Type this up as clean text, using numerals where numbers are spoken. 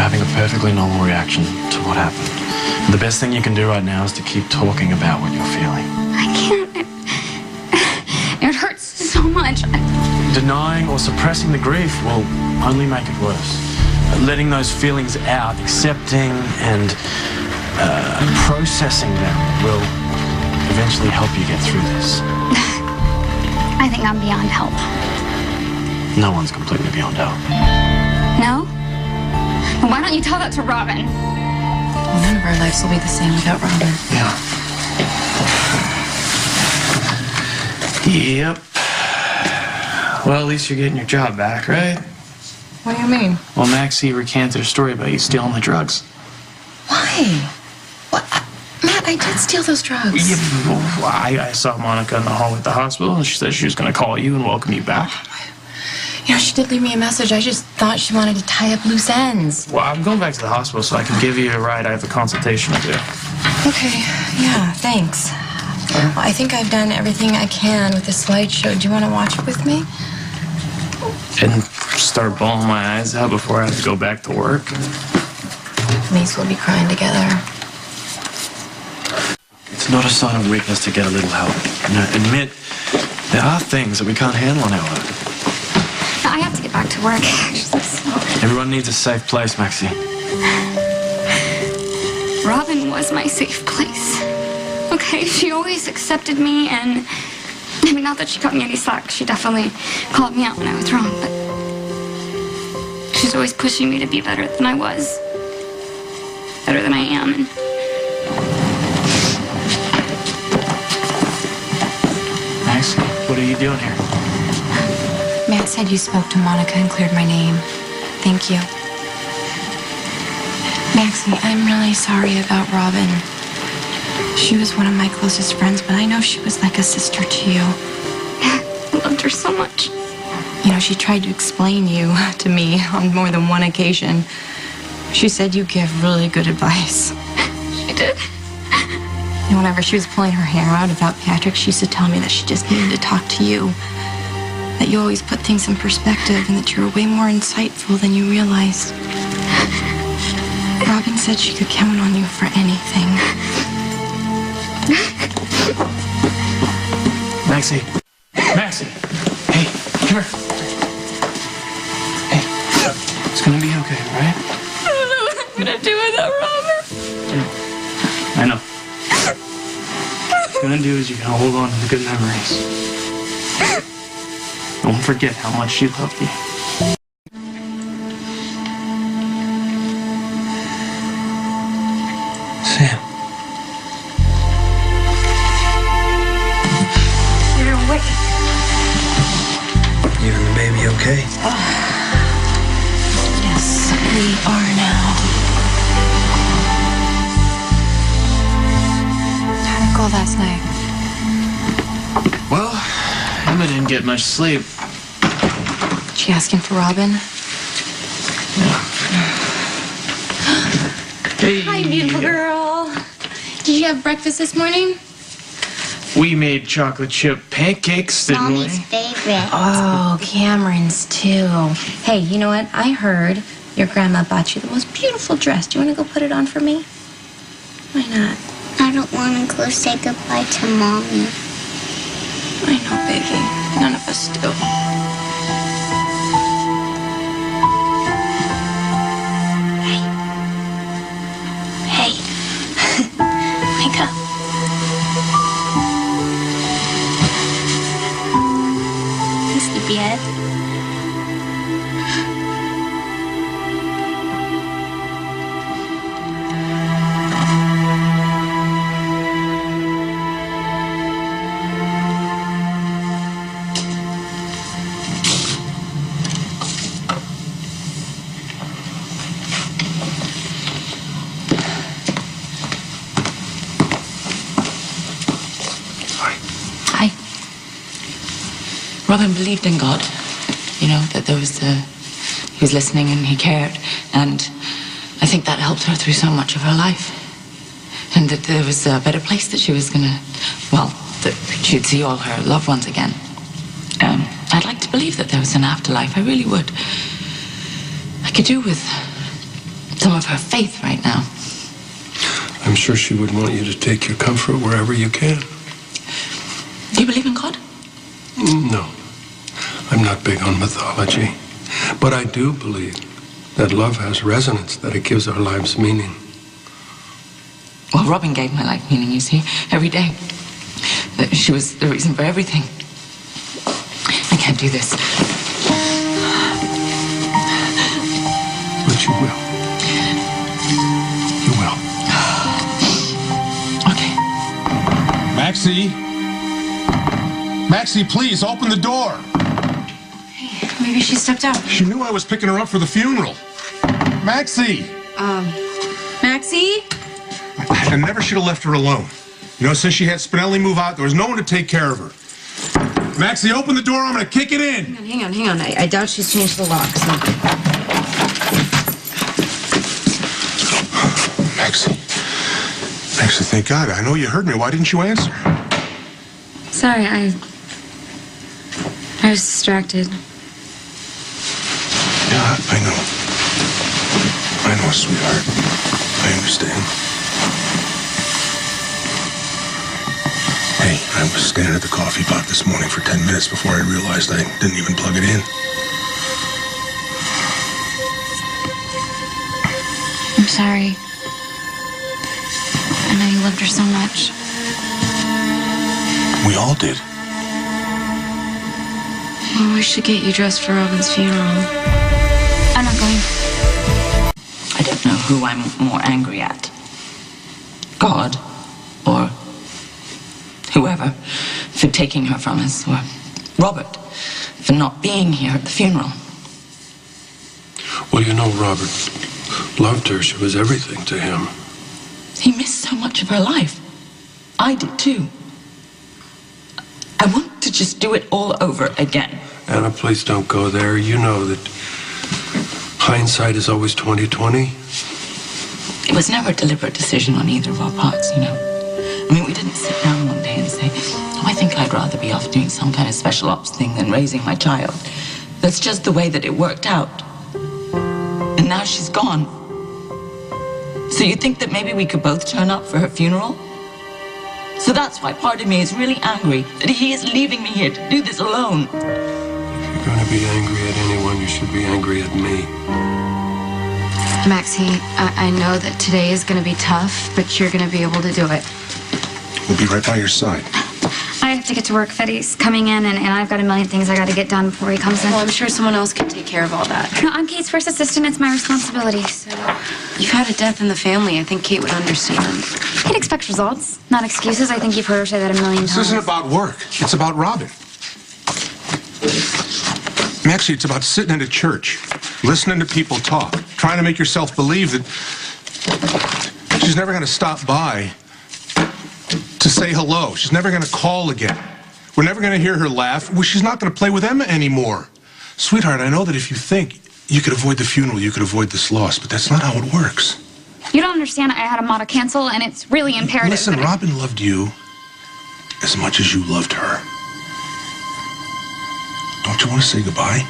having a perfectly normal reaction to what happened. And the best thing you can do right now is to keep talking about what you're feeling. I can't. It hurts so much. Denying or suppressing the grief will only make it worse. Letting those feelings out, accepting and processing them will eventually help you get through this. I think I'm beyond help. No one's completely beyond help. No? Well, why don't you tell that to Robin? None of our lives will be the same without Robin. Yeah. Yep. Well, at least you're getting your job back, right? What do you mean? Well, Maxie recanted her story about you stealing the drugs. Why? What? Matt, I did steal those drugs. Yeah, well, I saw Monica in the hall at the hospital, and she said she was going to call you and welcome you back. You know, she did leave me a message. I just thought she wanted to tie up loose ends. Well, I'm going back to the hospital so I can give you a ride. I have a consultation to do. Okay, yeah, thanks. Well, I think I've done everything I can with the slideshow. Do you want to watch it with me? And start bawling my eyes out before I have to go back to work. At least we'll be crying together. It's not a sign of weakness to get a little help. You know, admit there are things that we can't handle on our own. I have to get back to work. Everyone needs a safe place, Maxie. Robin was my safe place. Okay, she always accepted me, and I mean, not that she cut me any slack. She definitely called me out when I was wrong, but she's always pushing me to be better than I was, better than I am. And Maxie, what are you doing here? Matt said you spoke to Monica and cleared my name. Thank you. Maxie, I'm really sorry about Robin. She was one of my closest friends, but I know she was like a sister to you. I loved her so much. You know, she tried to explain you to me on more than one occasion. She said you give really good advice. She did. And whenever she was pulling her hair out about Patrick, she used to tell me that she just needed to talk to you. That you always put things in perspective and that you were way more insightful than you realized. Robin said she could count on you for anything. Maxie. Maxie. Hey, come here. Hey, it's gonna be okay, right? I don't know what I'm gonna do without Robin. I know. What you're gonna do is you're gonna hold on to the good memories. Don't forget how much she loved you. Sam. You're awake. You and the baby okay? Yes, we are now. How'd it go last night? Well, Emma didn't get much sleep. She asking for Robin? Hey. Hi, beautiful girl. Did you have breakfast this morning? We made chocolate chip pancakes, didn't Mommy's we? favorite. Oh, Cameron's too. Hey, you know what? I heard your grandma bought you the most beautiful dress. Do you want to go put it on for me? Why not? I don't want to go say goodbye to Mommy. I know, baby. None of us do. Hey. Wake up. Hey, sleepyhead. Hi. Robin believed in God, you know, that there was he was listening and he cared. And I think that helped her through so much of her life. And that there was a better place that she was gonna, well, that she'd see all her loved ones again. I'd like to believe that there was an afterlife. I really would. I could do with some of her faith right now. I'm sure she would want you to take your comfort wherever you can. Do you believe in God? No. I'm not big on mythology. But I do believe that love has resonance, that it gives our lives meaning. Well, Robin gave my life meaning, you see, every day. She was the reason for everything. I can't do this. But you will. You will. Okay. Maxie? Maxie, please, open the door. Hey, maybe she stepped out. She knew I was picking her up for the funeral. Maxie! Maxie? I never should have left her alone. You know, since she had Spinelli move out, there was no one to take care of her. Maxie, open the door. I'm going to kick it in. Hang on. I doubt she's changed the lock, so... Maxie, thank God. I know you heard me. Why didn't you answer? Sorry, I was distracted. Yeah, I know. I know, sweetheart. I understand. Hey, I was standing at the coffee pot this morning for 10 minutes before I realized I didn't even plug it in. I'm sorry. I know you loved her so much. We all did. Well, we should get you dressed for Robin's funeral. I'm not going. I don't know who I'm more angry at. God or whoever for taking her from us, or Robert for not being here at the funeral. Well, you know, Robert loved her. She was everything to him. He missed so much of her life. I did too. I want to just do it all over again. Anna, please don't go there. You know that hindsight is always 20/20. It was never a deliberate decision on either of our parts, you know. I mean, we didn't sit down one day and say, oh, I think I'd rather be off doing some kind of special ops thing than raising my child. That's just the way that it worked out. And now she's gone. So you think that maybe we could both turn up for her funeral? So that's why part of me is really angry that he is leaving me here to do this alone. If you're going to be angry at anyone, you should be angry at me. Maxie, I know that today is going to be tough, but you're going to be able to do it. We'll be right by your side. I have to get to work. Fetty's coming in, and I've got a million things I got to get done before he comes in. Well, I'm sure someone else can take care of all that. No, I'm Kate's first assistant. It's my responsibility, so... You've had a death in the family. I think Kate would understand. Kate expects results, not excuses. I think you've heard her say that a million times. This isn't about work. It's about Robin. Maxie, it's about sitting in a church, listening to people talk, trying to make yourself believe that she's never going to stop by to say hello. She's never going to call again. We're never going to hear her laugh. Well, she's not going to play with Emma anymore. Sweetheart, I know that if you think you could avoid the funeral, you could avoid this loss, but that's not how it works. You don't understand. I had a model cancel, and it's really imperative. Listen, Robin loved you as much as you loved her. Don't you want to say goodbye?